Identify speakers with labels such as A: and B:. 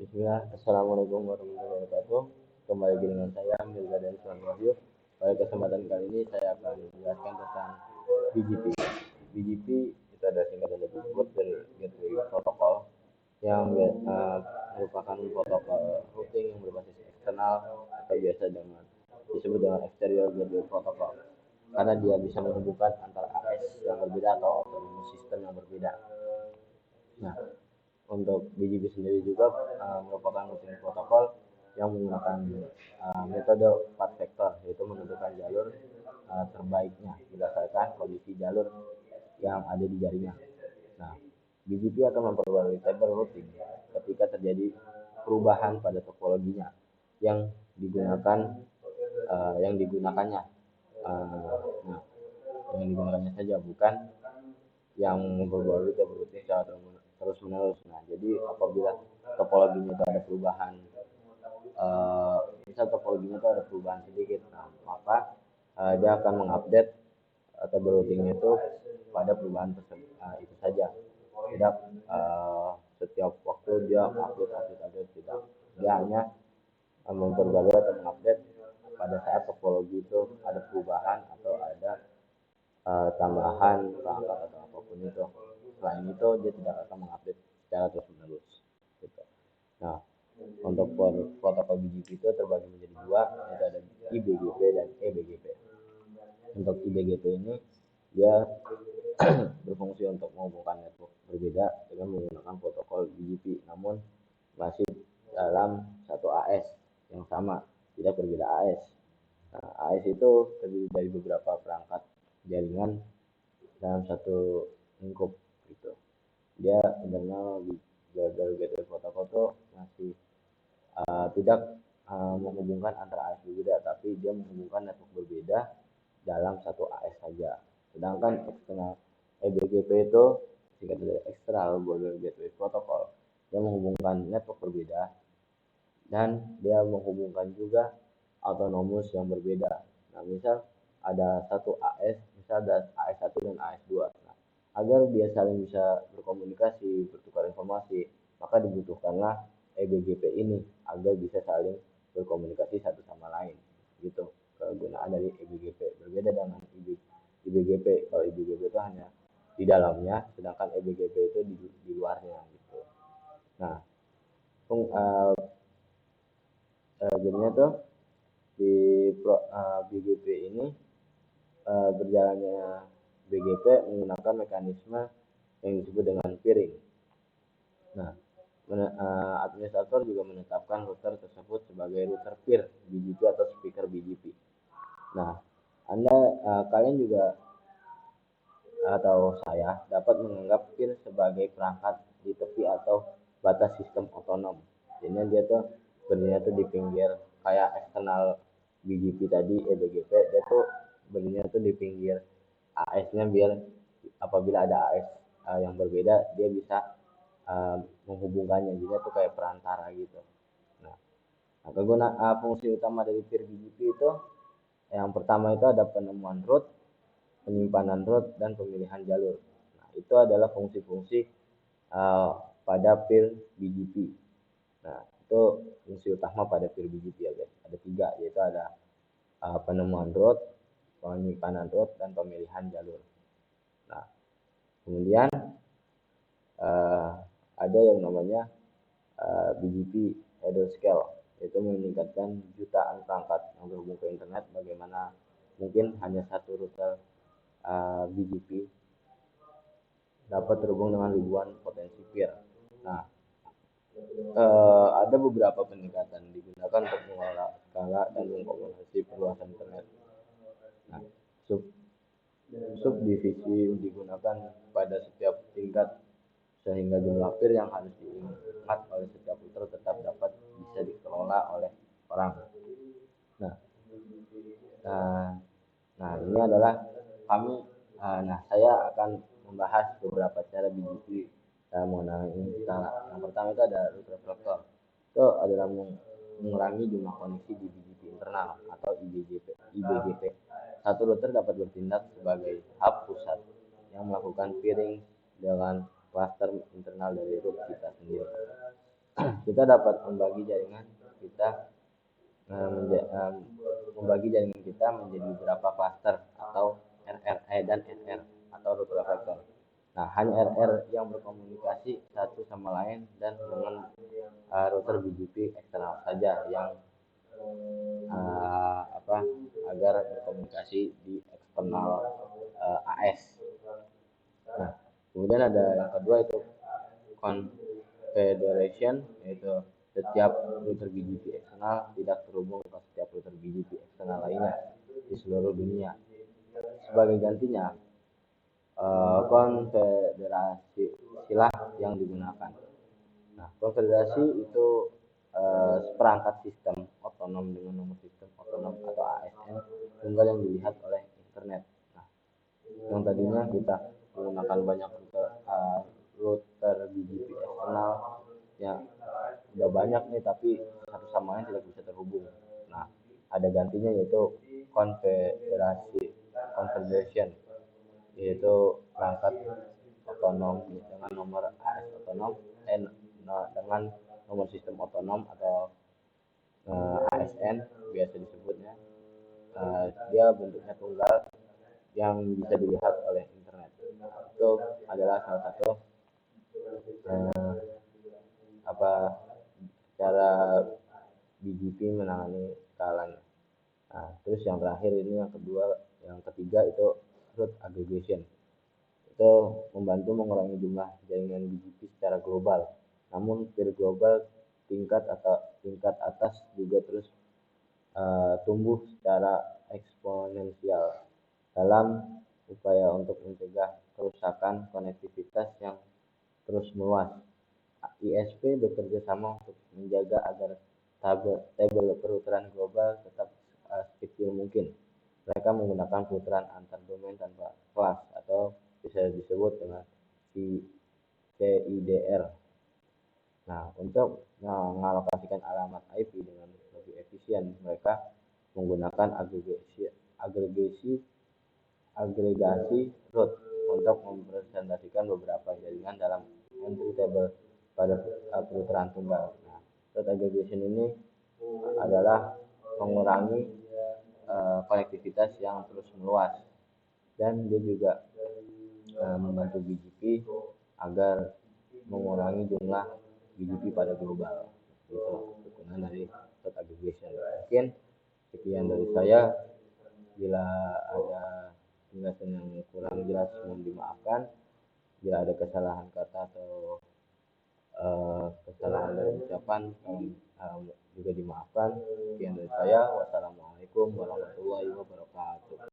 A: Bismillah, Assalamualaikum warahmatullahi wabarakatuh. Kembali lagi dengan saya Mirza dan Sunan Wahyu. Pada kesempatan kali ini saya akan menjelaskan tentang BGP. BGP itu adalah singkatan dari Border Gateway Protocol yang merupakan protokol routing yang berbasis eksternal atau biasa disebut dengan Exterior Gateway Protocol karena dia bisa menghubungkan antara AS yang berbeda atau autonomous system yang berbeda. Nah, untuk BGP sendiri juga merupakan routing protokol yang menggunakan metode 4 vektor, yaitu menentukan jalur terbaiknya berdasarkan kondisi jalur yang ada di jaringan. Nah, BGP akan memperbarui table routing ketika terjadi perubahan pada topologinya yang digunakannya. Nah, yang digunakannya saja, bukan yang memperbarui table routing secara terus menerus. Nah, jadi apabila topologinya itu ada perubahan, misal topologinya itu ada perubahan sedikit, nah maka dia akan mengupdate table routingnya itu pada perubahan tersebut, itu saja. Tidak setiap waktu dia update tidak. Dia hanya memperbarui atau mengupdate pada saat topologi itu ada perubahan atau ada tambahan perangkat atau apapun itu. Selain itu dia tidak akan mengupdate secara terus menerus gitu. Nah, untuk protokol BGP itu terbagi menjadi dua, yaitu ada IBGP dan EBGP. Untuk IBGP ini dia berfungsi untuk menghubungkan network berbeda dengan menggunakan protokol BGP, namun masih dalam satu AS yang sama, tidak berbeda AS. Nah, AS itu terdiri dari beberapa perangkat jaringan dalam satu lingkup gitu. Dia internal di Border Gateway Protocol tuh masih tidak menghubungkan antara AS berbeda, tapi dia menghubungkan network berbeda dalam satu AS saja. Sedangkan eksternal EBGP itu singkat dari External Border Gateway Protocol, dia menghubungkan network berbeda dan dia menghubungkan juga autonomous yang berbeda. Nah, misal ada satu AS, misal ada AS1 dan AS2. Nah, agar dia saling bisa berkomunikasi, bertukar informasi, maka dibutuhkanlah EBGP ini agar bisa saling berkomunikasi satu sama lain. Gitu kegunaan dari EBGP. Berbeda dengan IBGP. Kalau IBGP itu hanya di dalamnya, sedangkan EBGP itu di luarnya gitu. Nah, jadinya tuh di BGP ini berjalannya BGP menggunakan mekanisme yang disebut dengan peering. Nah, administrator juga menetapkan router tersebut sebagai router peer BGP atau speaker BGP. Nah, kalian juga atau saya dapat menganggap peer sebagai perangkat di tepi atau batas sistem otonom. Jadi dia tuh berdirinya tuh di pinggir, kayak eksternal BGP tadi, EBGP, dia tuh berdirinya tuh di pinggir AS-nya, biar apabila ada AS yang berbeda dia bisa menghubungkannya. Jadi itu kayak perantara gitu. Nah, fungsi utama dari peer BGP itu yang pertama itu ada penemuan route, penyimpanan route, dan pemilihan jalur. Nah, itu adalah fungsi-fungsi pada peer BGP. Nah, itu fungsi utama pada peer BGP ya guys. Ada 3, yaitu ada penemuan route, penyimpanan route, dan pemilihan jalur. Nah, kemudian ada yang namanya BGP header scale, yaitu meningkatkan jutaan perangkat yang berhubung ke internet. Bagaimana mungkin hanya satu router BGP dapat terhubung dengan ribuan potensi peer. Nah, ada beberapa pendekatan digunakan untuk mengelola skala dan mengkomunikasi perluasan internet. Nah, subdivisi digunakan pada setiap tingkat sehingga jumlah peer yang harus diingat oleh setiap router tetap dapat bisa dikelola oleh orang. Nah, ini adalah saya akan membahas beberapa cara BGP mengenai skala. Yang pertama itu ada router vektor. Itu adalah mengurangi jumlah koneksi di BGP internal atau IBGP. Satu router dapat bertindak sebagai hub pusat yang melakukan peering dengan cluster internal dari root kita sendiri. kita dapat membagi jaringan kita membagi jaringan kita menjadi beberapa cluster atau RRE dan RR atau router vector. Nah, hanya RR yang berkomunikasi satu sama lain dan dengan router BGP eksternal saja yang agar berkomunikasi di eksternal AS. Nah, kemudian ada yang kedua itu confederation, yaitu setiap router BGP eksternal tidak terhubung ke setiap router BGP eksternal lainnya di seluruh dunia. Sebagai gantinya, konfederasi silah yang digunakan. Nah, konfederasi itu seperangkat sistem otonom dengan nomor sistem otonom atau ASN tunggal yang dilihat oleh internet. Nah, yang tadinya kita menggunakan banyak router BGP eksternal ya udah banyak nih, tapi satu sama lain tidak bisa terhubung. Nah, ada gantinya yaitu confederation, yaitu perangkat otonom dengan nomor AS otonom dengan nomor sistem otonom atau ASN biasa disebutnya. Dia bentuknya tunggal yang bisa dilihat oleh internet. Itu adalah salah satu cara BGP menangani skalanya. Nah, terus yang terakhir ini yang ketiga itu root aggregation. Itu membantu mengurangi jumlah jaringan BGP secara global. Namun peer global tingkat atas juga terus tumbuh secara eksponensial dalam upaya untuk mencegah kerusakan konektivitas yang terus meluas. ISP bekerja sama untuk menjaga agar tabel peruteran global tetap sekecil mungkin. Mereka menggunakan peruteran antar domain tanpa kelas atau bisa disebut dengan CIDR. Nah, untuk mengalokasikan alamat IP dengan lebih efisien, mereka menggunakan agregasi root untuk mempresentasikan beberapa jaringan dalam entry table pada peruteran tunggal. Nah, root aggregation ini adalah mengurangi konektivitas yang terus meluas, dan dia juga membantu BGP agar mengurangi jumlah BGP pada global. Itu kegunaan dari root aggregation. Mungkin sekian dari saya. Bila ada penjelasan yang kurang jelas mohon dimaafkan. Bila ada kesalahan kata atau kesalahan dari ucapan juga dimaafkan. Sekian dari saya. Wassalamualaikum warahmatullahi wabarakatuh.